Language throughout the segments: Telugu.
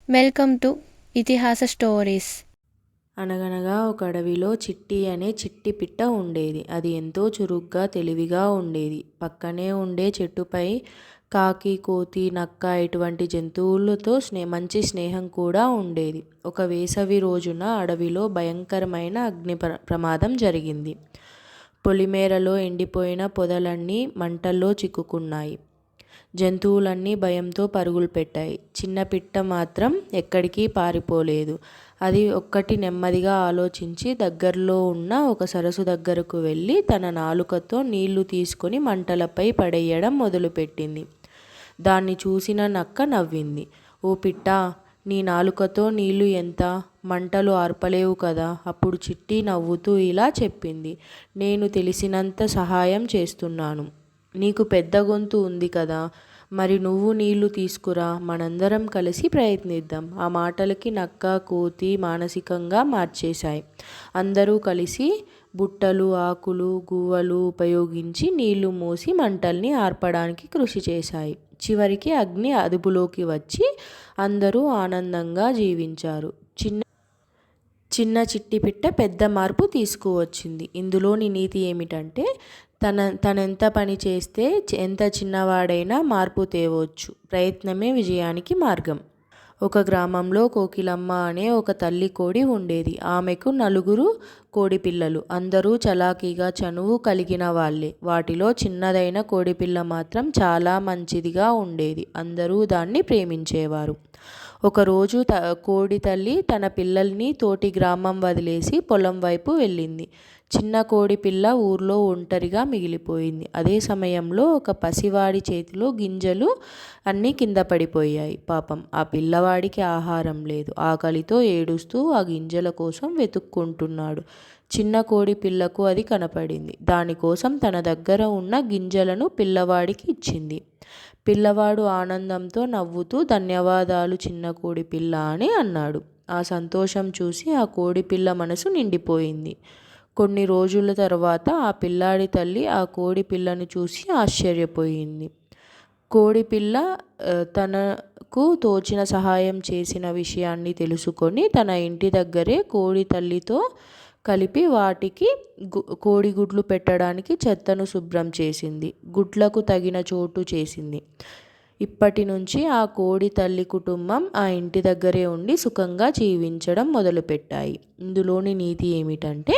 వెల్కమ్ టు ఇతిహాస స్టోరీస్. అనగనగా ఒక అడవిలో చిట్టి అనే చిట్టి పిట్ట ఉండేది. అది ఎంతో చురుగ్గా తెలివిగా ఉండేది. పక్కనే ఉండే చెట్టుపై కాకి, కోతి, నక్క ఇటువంటి జంతువులతో మంచి స్నేహం కూడా ఉండేది. ఒక వేసవి రోజున అడవిలో భయంకరమైన అగ్ని ప్రమాదం జరిగింది. పొలిమేరలో ఎండిపోయిన పొదలన్నీ మంటల్లో చిక్కుకున్నాయి. జంతువులన్నీ భయంతో పరుగులు పెట్టాయి. చిన్న పిట్ట మాత్రం ఎక్కడికి పారిపోలేదు. అది ఒక్కటి నెమ్మదిగా ఆలోచించి దగ్గరలో ఉన్న ఒక సరస్సు దగ్గరకు వెళ్ళి తన నాలుకతో నీళ్లు తీసుకొని మంటలపై పడేయడం మొదలుపెట్టింది. దాన్ని చూసిన నక్క నవ్వింది. ఓ పిట్టా, నీ నాలుకతో నీళ్లు ఎంత? మంటలు ఆర్పలేవు కదా. అప్పుడు చిట్టి నవ్వుతూ ఇలా చెప్పింది. నేను తెలిసినంత సహాయం చేస్తున్నాను. నీకు పెద్ద గొంతు ఉంది కదా, మరి నువ్వు నీళ్లు తీసుకురా, మనందరం కలిసి ప్రయత్నిద్దాం. ఆ మాటలకి నక్క, కోతి మానసికంగా మార్చేశాయి. అందరూ కలిసి బుట్టలు, ఆకులు, గువ్వలు ఉపయోగించి నీళ్లు మోసి మంటల్ని ఆర్పడానికి కృషి చేశాయి. చివరికి అగ్ని అదుపులోకి వచ్చి అందరూ ఆనందంగా జీవించారు. చిన్న చిట్టి పిట్ట పెద్ద మార్పు తీసుకువచ్చింది. ఇందులోని నీతి ఏమిటంటే తనెంత పని చేస్తే ఎంత చిన్నవాడైనా మార్పు తేవచ్చు. ప్రయత్నమే విజయానికి మార్గం. ఒక గ్రామంలో కోకిలమ్మ అనే ఒక తల్లి కోడి ఉండేది. ఆమెకు 4 కోడిపిల్లలు. అందరూ చలాకీగా చనువు కలిగిన వాళ్ళే. వాటిలో చిన్నదైన కోడిపిల్ల మాత్రం చాలా మంచిదిగా ఉండేది. అందరూ దాన్ని ప్రేమించేవారు. ఒకరోజు కోడి తల్లి తన పిల్లల్ని తోటి గ్రామం వదిలేసి పొలం వైపు వెళ్ళింది. చిన్న కోడి పిల్ల ఊర్లో ఒంటరిగా మిగిలిపోయింది. అదే సమయంలో ఒక పసివాడి చేతిలో గింజలు అన్నీ కింద పడిపోయాయి. పాపం ఆ పిల్లవాడికి ఆహారం లేదు. ఆకలితో ఏడుస్తూ ఆ గింజల కోసం వెతుక్కుంటున్నాడు. చిన్న కోడి పిల్లకు అది కనపడింది. దానికోసం తన దగ్గర ఉన్న గింజలను పిల్లవాడికి ఇచ్చింది. పిల్లవాడు ఆనందంతో నవ్వుతూ ధన్యవాదాలు చిన్న కోడి పిల్ల అని అన్నాడు. ఆ సంతోషం చూసి ఆ కోడి పిల్ల మనసు నిండిపోయింది. కొన్ని రోజుల తర్వాత ఆ పిల్లాడి తల్లి ఆ కోడి పిల్లను చూసి ఆశ్చర్యపోయింది. కోడి పిల్ల తనకు తోచిన సహాయం చేసిన విషయాన్ని తెలుసుకొని తన ఇంటి దగ్గరే కోడి తల్లితో కలిపి వాటికి కోడిగుడ్లు పెట్టడానికి చెత్తను శుభ్రం చేసింది. గుడ్లకు తగిన చోటు చేసింది. ఇప్పటి నుంచి ఆ కోడి తల్లి కుటుంబం ఆ ఇంటి దగ్గరే ఉండి సుఖంగా జీవించడం మొదలుపెట్టాయి. ఇందులోని నీతి ఏమిటంటే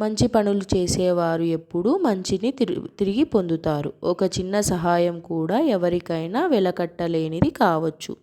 మంచి పనులు చేసేవారు ఎప్పుడూ మంచిని తిరిగి పొందుతారు. ఒక చిన్న సహాయం కూడా ఎవరికైనా వెలకట్టలేనిది కావచ్చు.